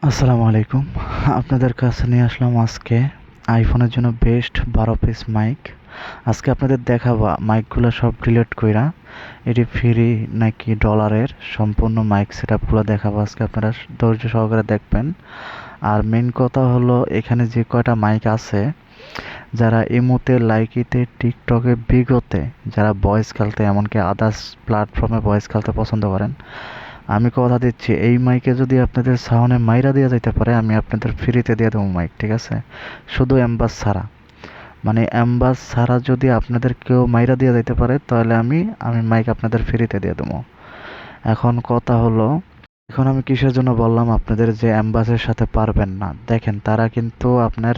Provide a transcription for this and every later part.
আসসালামু আলাইকুম। আপনাদের কাছে নিয়ে আসলাম আজকে আইফোনের জন্য বেস্ট 12 পিস মাইক। আজকে আপনাদের দেখাবো মাইকগুলো সব ডিলিট কইরা এটি ফ্রি নাকি ডলারের সম্পূর্ণ মাইক সেটআপগুলো দেখাবো আজকে। আপনারা ধৈর্য সহকারে দেখবেন। আর মেন কথা হলো এখানে যে কয়টা মাইক আছে, যারা ইমোতে, লাইকিতে, টিকটকে, বিগোতে যারা ভয়েস খেলতে এমনকি আদার্স প্ল্যাটফর্মে ভয়েস খেলতে পছন্দ করেন, আমি কথা দিচ্ছি এই মাইকে যদি আপনাদের সাউন্ডে মাইরা দেওয়া যাইতে পারে, আমি আপনাদের ফ্রিতে দিয়ে দেবো মাইক, ঠিক আছে? শুধু অ্যাম্বাস ছাড়া, মানে অ্যাম্বাস ছাড়া যদি আপনাদের কেউ মাইরা দিয়ে যাইতে পারে তাহলে আমি মাইক আপনাদের ফ্রিতে দিয়ে দেবো। এখন কথা হলো, এখন আমি কিসের জন্য বললাম আপনাদের যে অ্যাম্বাসের সাথে পারবেন না, দেখেন তারা কিন্তু আপনার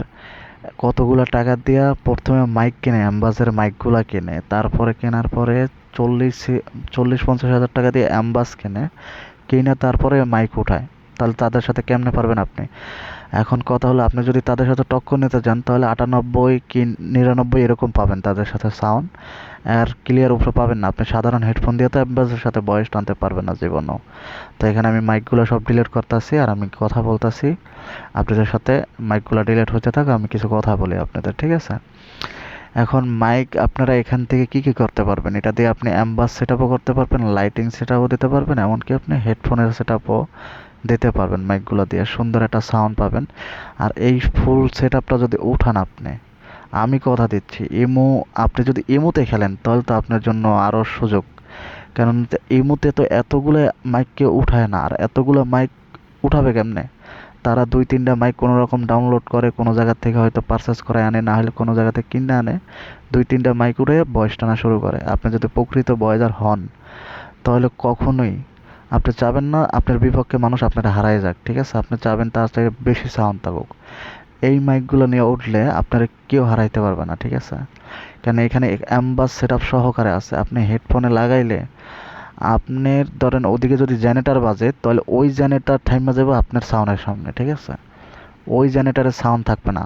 কতগুলো টাকা দিয়া প্রথমে মাইক কিনে, অ্যাম্বাসের মাইকগুলা কিনে, তারপরে কেনার পরে 40-50 হাজার টাকা দিয়ে অ্যাম্বাস কিনে, কিনে তারপরে মাইক উঠায়। তাহলে তাদের সাথে কেমনে পারবেন আপনি? এখন কথা হলো, আপনি যদি তাদের সাথে টক্কর নিতে যান তাহলে 98 কি 99 এরকম পাবেন তাদের সাথে সাউন্ড, আর ক্লিয়ার উপরে পাবেন না। আপনি সাধারণ হেডফোন দিয়ে তো অ্যাম্বাসের সাথে ভয়েস টানতে পারবেন না জীবনেও। তো এখানে আমি মাইকগুলো সব ডিলিট করতেছি আর আমি কথা বলতেছি আপনাদের সাথে। মাইকগুলো ডিলিট হতে থাকে, আমি কিছু কথা বলি আপনাদের, ঠিক আছে? এখন মাইক আপনারা এখান থেকে কি কি করতে পারবেন, এটা দিয়ে আপনি অ্যাম্বাস সেটআপও করতে পারবেন, লাইটিং সেটআপও দিতে পারবেন, এমনকি আপনি হেডফোনের সেটআপও দিতে পারবেন। মাইকগুলো দিয়ে সুন্দর একটা সাউন্ড পাবেন। আর এই ফুল সেটআপটা যদি উঠান আপনি, আমি কথা দিচ্ছি আপনি যদি ইমোতে খেলেন তাহলে তো আপনার জন্য আরও সুযোগ। কারণ ইমোতে তো এতগুলো মাইককে উঠায় না, আর এতগুলো মাইক উঠাবে কেমনে? তারা 2-3টা মাইক কোনো রকম ডাউনলোড করে, কোনো জায়গা থেকে হয়তো পারচেস করে আনে, না হলে কোনো জায়গা থেকে কিনে আনে, 2-3টা মাইক উঠে ভয়েস টানা শুরু করে। আপনি যদি প্রকৃত ভয়েজার হন তাহলে কখনোই আপনি চাবেন না আপনার বিপক্ষে মানুষ আপনারা হারায় যাক, ঠিক আছে? আপনি চাবেন তার থেকে বেশি সাউন্ড থাকুক। এই মাইকগুলো নিয়ে উঠলে আপনারা কেউ হারাইতে পারবে না, ঠিক আছে? কেন এখানে অ্যাম্বাস সেটআপ সহকারে আছে। আপনি হেডফোনে লাগাইলে আপনার ধরেন ওদিকে যদি জেনারেটর বাজে তাহলে ওই জেনারেটর থাইমা যাবে আপনার সাউন্ডের সামনে, ঠিক আছে? ওই জেনারেটরের সাউন্ড থাকবে না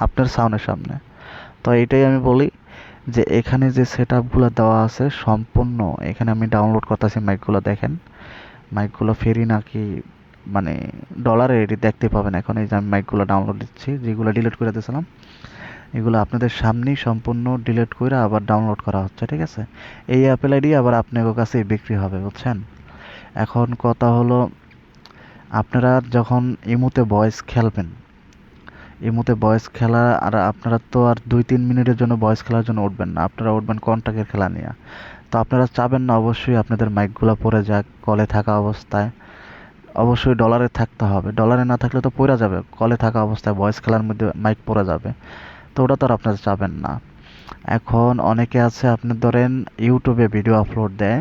আপনার সাউন্ডের সামনে। তো এটাই আমি বলি যে এখানে যে সেটআপগুলো দেওয়া আছে সম্পূর্ণ, এখানে আমি ডাউনলোড করতেছি মাইকগুলো, দেখেন মাইকগুলো ফ্রি নাকি মানে ডলারে এটি দেখতে পাবেন। এখন এই যে আমি মাইকগুলো ডাউনলোড দিচ্ছি, যেগুলো ডিলিট করে দিয়েছিলাম এগুলো আপনাদের সামনেই সম্পূর্ণ ডিলিট করে আবার ডাউনলোড করা হচ্ছে, ঠিক আছে? এই অ্যাপেল আইডি আবার আপনার কাছেই বিক্রি হবে, বুঝছেন? এখন কথা হলো, আপনারা যখন ইমোতে ভয়েস খেলবেন, ইমোতে ভয়েস খেলা, আর আপনারা তো আর 2-3 মিনিটের জন্য ভয়েস খেলার জন্য উঠবেন না, আপনারা উঠবেন কন্টাক্টের খেলা নিয়ে। তো আপনারা চাবেন না অবশ্যই আপনাদের মাইকগুলো পড়ে যাক কলে থাকা অবস্থায়। অবশ্যই ডলারে থাকতে হবে, ডলারে না থাকলে তো পড়ে যাবে, কলে থাকা অবস্থায় ভয়েস খেলার মধ্যে মাইক পড়ে যাবে। তো ওটা তো আর আপনারা চাবেন না। এখন অনেকে আছে, আপনি ধরেন ইউটিউবে ভিডিও আপলোড দেয়,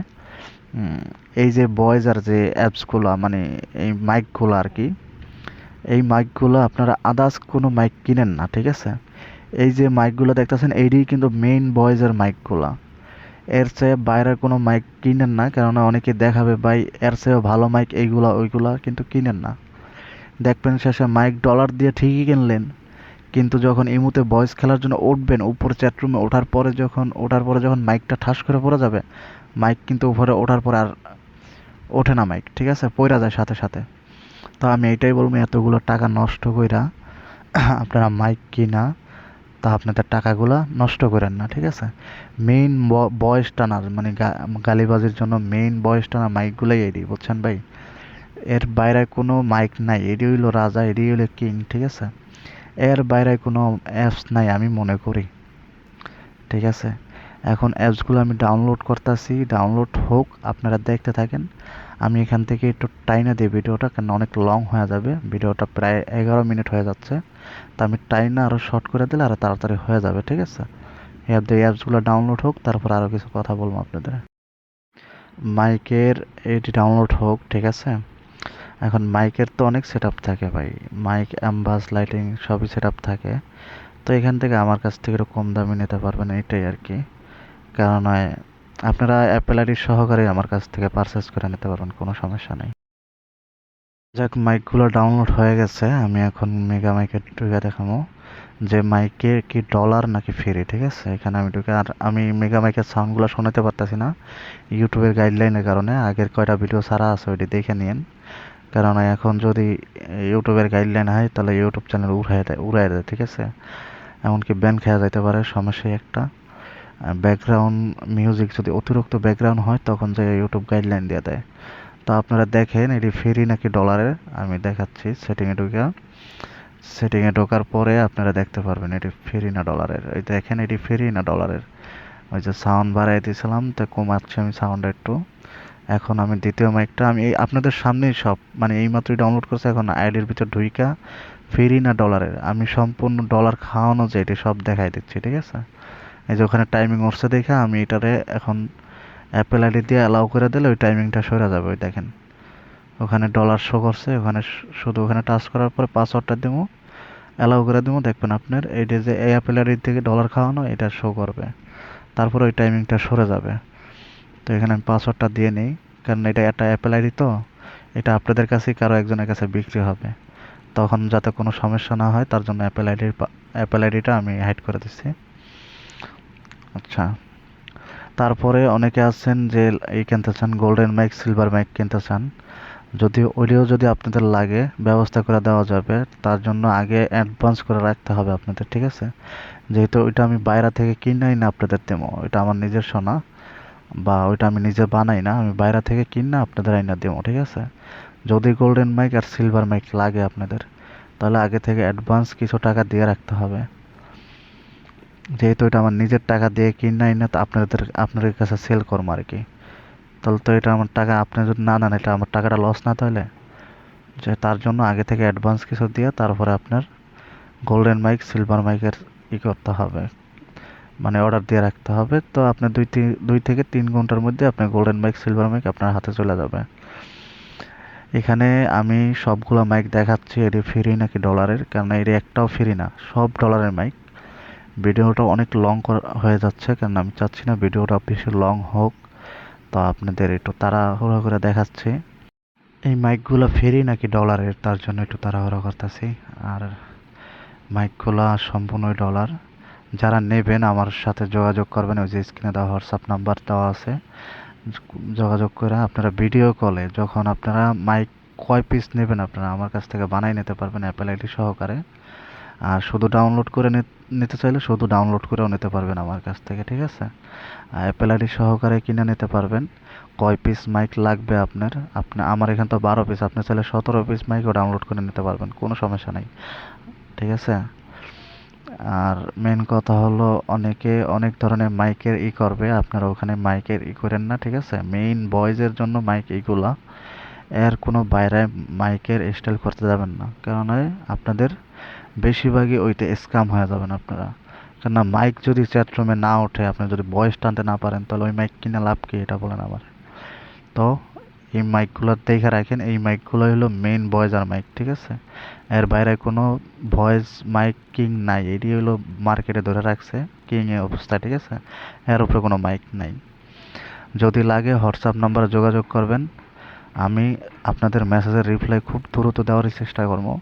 উম, এই যে ভয়েস আর যে অ্যাপসগুলো, মানে এই মাইকগুলো আর কি, এই মাইকগুলো আপনারা আদার্স কোনো মাইক কিনেন না, ঠিক আছে? এই যে মাইকগুলো দেখতেছেন এইটাই কিন্তু মেইন ভয়েসের মাইকগুলা। এর চেয়ে বাইরের কোনো মাইক কিনেন না, কেননা অনেকে দেখাবে ভাই এর চেয়েও ভালো মাইক এইগুলা ওইগুলা, কিন্তু কিনেন না। দেখবেন শেষে মাইক ডলার দিয়ে ঠিকই কিনলেন, কিন্তু যখন ইমুতে ভয়েস খেলার জন্য উঠবেন উপর চ্যাটরুমে, ওঠার পরে যখন মাইকটা ঠাস করে পড়ে যাবে, মাইক কিন্তু উপরে ওঠার পর আর ওঠে না মাইক, ঠিক আছে? পইরা যায় সাথে সাথে। তো আমি এইটাই বলবো, এতগুলো টাকা নষ্ট কইরা আপনারা মাইক কিনা তা আপনাদের টাকাগুলা নষ্ট করেন না, ঠিক আছে? মেইন বয়স টানার মানে গালিবাজির জন্য মেইন বয়স টানার মাইকগুলাই এডি, বুঝছেন ভাই? এর বাইরে কোনো মাইক নাই, এডি হইলো রাজা, এডি হইলো কিং, ঠিক আছে? এর বাইরে কোনো অ্যাপস নাই আমি মনে করি, ঠিক আছে? এখন অ্যাপসগুলো আমি ডাউনলোড করতেছি, ডাউনলোড হোক, আপনারা দেখতে থাকেন। আমি এখান থেকে একটু টাইনা দিই ভিডিওটা, কারণ অনেক লং হয়ে যাবে, ভিডিওটা প্রায় 11 মিনিট হয়ে যাচ্ছে। তো আমি টাইনা আরও শর্ট করে দিলে আরও তাড়াতাড়ি হয়ে যাবে, ঠিক আছে? এই অ্যাপসগুলো ডাউনলোড হোক, তারপর আরও কিছু কথা বলবো আপনাদের। মাইকের এটি ডাউনলোড হোক, ঠিক আছে? এখন মাইকের তো অনেক সেট আপ থাকে ভাই, মাইক, অ্যাম্বাস, লাইটিং সবই সেট আপ থাকে। তো এখান থেকে আমার কাছ থেকে একটু কম দামে নিতে পারবেন, এটাই আর কি। কারণ আপনারা অ্যাপেল আইডি সহকারে আমার কাছ থেকে পারচেস করে নিতে পারবেন, কোনো সমস্যা নেই। যাক, মাইকগুলো ডাউনলোড হয়ে গেছে, আমি এখন মেগা মাইকে ঢুকে দেখাবো যে মাইকে কি ডলার নাকি ফ্রি, ঠিক আছে? এখানে আমি ঢুকে, আর আমি মেগা মাইকের সাউন্ডগুলো শোনাতে পারতেছি না ইউটিউবের গাইডলাইনের কারণে, আগের কয়টা ভিডিও ছাড়া আছে ওইটি দেখে নিন। কেননা এখন যদি ইউটিউবের গাইডলাইন হয় তাহলে ইউটিউব চ্যানেল উড়াই দেয়, ঠিক আছে? এমনকি ব্যান খেয়া যাইতে পারে, সমস্যাই একটা। ব্যাকগ্রাউন্ড মিউজিক যদি অতিরিক্ত ব্যাকগ্রাউন্ড হয় তখন যে ইউটিউব গাইডলাইন দিয়ে দেয়। তো আপনারা দেখেন এটি ফ্রি নাকি ডলারের, আমি দেখাচ্ছি। সেটিংয়ে ঢোকার পরে আপনারা দেখতে পারবেন এটি ফ্রি না ডলারের। এই দেখেন এটি ফ্রি না ডলারের। ওই যে সাউন্ড বাড়াই দিয়েছিলাম, তো কমাচ্ছি আমি সাউন্ড একটু। এখন আমি দ্বিতীয় মাইকটা আমি আপনাদের সামনেই সব মানে এইমাত্রই ডাউনলোড করছি, এখন আইডির ভিতর ঢুইকা ফ্রি না ডলারের আমি সম্পূর্ণ ডলার খাওয়ানো যে এটি সব দেখাই দিচ্ছি, ঠিক আছে? এই যে ওখানে টাইমিং উঠছে দেখে আমি এটারে এখন অ্যাপেল আইডি দিয়ে অ্যালাউ করে দিলে ওই টাইমিংটা সরে যাবে। ওই দেখেন ওখানে ডলার শো করছে, ওখানে শুধু ওখানে টাচ করার পরে পাসওয়ার্ডটা দেবো, অ্যালাউ করে দেবো, দেখবেন আপনার এইটা যে এই অ্যাপেল আইডি থেকে ডলার খাওয়ানো এটা শো করবে, তারপরে ওই টাইমিংটা সরে যাবে। তো এখানে আমি পাসওয়ার্ডটা দিয়ে নিই, কারণ এটা একটা অ্যাপেল আইডি, তো এটা আপনাদের কাছেই কারো একজনের কাছে বিক্রি হবে, তখন যাতে কোনো সমস্যা না হয় তার জন্য অ্যাপেল আইডিটা আমি হাইড করে দিচ্ছি। আচ্ছা, তারপরে অনেকে আছেন যে এই কিনতে চান গোল্ডেন মাইক, সিলভার মাইক কিনতে চান। যদি ওইটাও যদি আপনাদের লাগে ব্যবস্থা করে দেওয়া যাবে, তার জন্য আগে অ্যাডভান্স করে রাখতে হবে আপনাদের, ঠিক আছে? যেহেতু ওইটা আমি বাইরে থেকে কিনাই না আপনাদের দেবো, ওইটা আমার নিজস্ব না, বা ওইটা আমি নিজে বানাই না, আমি বাইরে থেকে কিনা আপনাদের আইনা দেবো, ঠিক আছে? যদি গোল্ডেন মাইক আর সিলভার মাইক লাগে আপনাদের, তাহলে আগে থেকে অ্যাডভান্স কিছু টাকা দিয়ে রাখতে হবে। যেহেতু এটা আমার নিজের টাকা দিয়ে কিনাই না, তো আপনাদের কাছে সেল করবো আর কি। তাহলে তো এটা আমার টাকা, আপনি যদি না নেন এটা আমার টাকাটা লস না, তাহলে যে তার জন্য আগে থেকে অ্যাডভান্স কিছু দিয়ে তারপরে আপনার গোল্ডেন মাইক সিলভার মাইকের করতে হবে, মানে অর্ডার দিয়ে রাখতে হবে। তো আপনার 2 থেকে 3 ঘন্টার মধ্যে আপনার গোল্ডেন মাইক সিলভার মাইক আপনার হাতে চলে যাবে। এখানে আমি সবগুলো মাইক দেখাচ্ছি এটি ফ্রি নাকি ডলারের, কারণ এটি একটাও ফ্রি না, সব ডলারের মাইক। ভিডিওটা অনেক লং হয়ে যাচ্ছে, কারণ আমি চাচ্ছি না ভিডিওটা বেশি লং হোক, তো আপনাদের একটু তাড়াহুড়ো করে দেখাচ্ছি। এই মাইকগুলো ফ্রি নাকি ডলারের তার জন্য একটু তাড়াহুড়ো করতেছি। আর মাইকগুলো সম্পূর্ণই ডলার। যারা নেবেন আমার সাথে যোগাযোগ করবেন, ওই যে স্ক্রিনে দেওয়া হোয়াটসঅ্যাপ নাম্বার দেওয়া আছে, যোগাযোগ করে আপনারা ভিডিও কলে যখন আপনারা মাইক কয় পিস নেবেন আপনারা আমার কাছ থেকে বানাই নিতে পারবেন অ্যাপেল আইডি সহকারে। আর শুধু ডাউনলোড করে নিতে চাইলে শুধু ডাউনলোড করেও নিতে পারবেন আমার কাছ থেকে, ঠিক আছে? অ্যাপেল আইডি সহকারে কিনে নিতে পারবেন। কয় পিস মাইক লাগবে আপনি আমার এখানে তো 12 পিস, আপনি চাইলে 17 পিস মাইকও ডাউনলোড করে নিতে পারবেন, কোনো সমস্যা নাই, ঠিক আছে? আর মেন কথা হলো অনেকে অনেক ধরনের মাইকের করবে, আপনারা ওখানে মাইকের করেন না, ঠিক আছে? মেইন বয়েজের জন্য মাইক এইগুলা, এর কোনো বাইরে মাইকের স্টাইল করতে যাবেন না, কারণ আপনাদের বেশিরভাগই ওইটা স্ক্যাম হয়ে যাবেন আপনারা। কেননা মাইক যদি চ্যাটরুমে না ওঠে, আপনি যদি ভয়েস টানতে না পারেন, তাহলে ওই মাইক কিনে লাভ কি, এটা বলেন আমার। তো এই মাইকগুলো দেখে রাখেন, এই মাইকগুলো হলো মেইন ভয়েস আর মাইক, ঠিক আছে? এর বাইরে কোনো ভয়েস মাইক কিং নাই, এটি হলো মার্কেটে ধরে রাখছে কিং এর অবস্থা, ঠিক আছে? এর উপরে কোনো মাইক নাই। যদি লাগে হোয়াটসঅ্যাপ নাম্বারে যোগাযোগ করবেন, আমি আপনাদের মেসেজের রিপ্লাই খুব দ্রুত দেওয়ারই চেষ্টা করবো,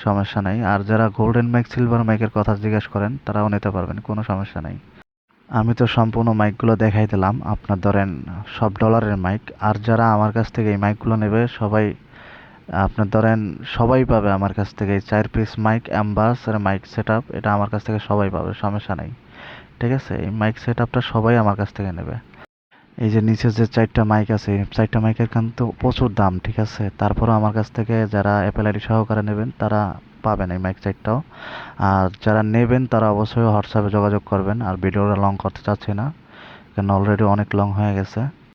সমস্যা নাই। আর যারা গোল্ডেন মাইক সিলভার মাইকের কথা জিজ্ঞেস করেন তারাও নিতে পারবেন, কোনো সমস্যা নাই। আমি তো সম্পূর্ণ মাইকগুলো দেখাই দিলাম, আপনার ধরেন সব ডলারের মাইক। আর যারা আমার কাছ থেকে এই মাইকগুলো নেবে সবাই আপনার ধরেন সবাই পাবে আমার কাছ থেকে এই 4 পিস মাইক অ্যাম্বাস আর মাইক সেট আপ, এটা আমার কাছ থেকে সবাই পাবে, সমস্যা নাই, ঠিক আছে? এই মাইক সেট আপটা সবাই আমার কাছ থেকে নেবে। এই যে নিচে যে 4টা মাইক আছে, 4টা মাইকের কিন্তু প্রচুর দাম, ঠিক আছে? তারপরও আমার কাছ থেকে যারা অ্যাপেল আইডি সহকারে নেবেন তারা পাবেন এই মাইক 4টাও। আর যারা নেবেন তারা অবশ্যই হোয়াটসঅ্যাপে যোগাযোগ করবেন। আর ভিডিওটা লং করতে চাচ্ছি না, কারণ অলরেডি অনেক লং হয়ে গেছে।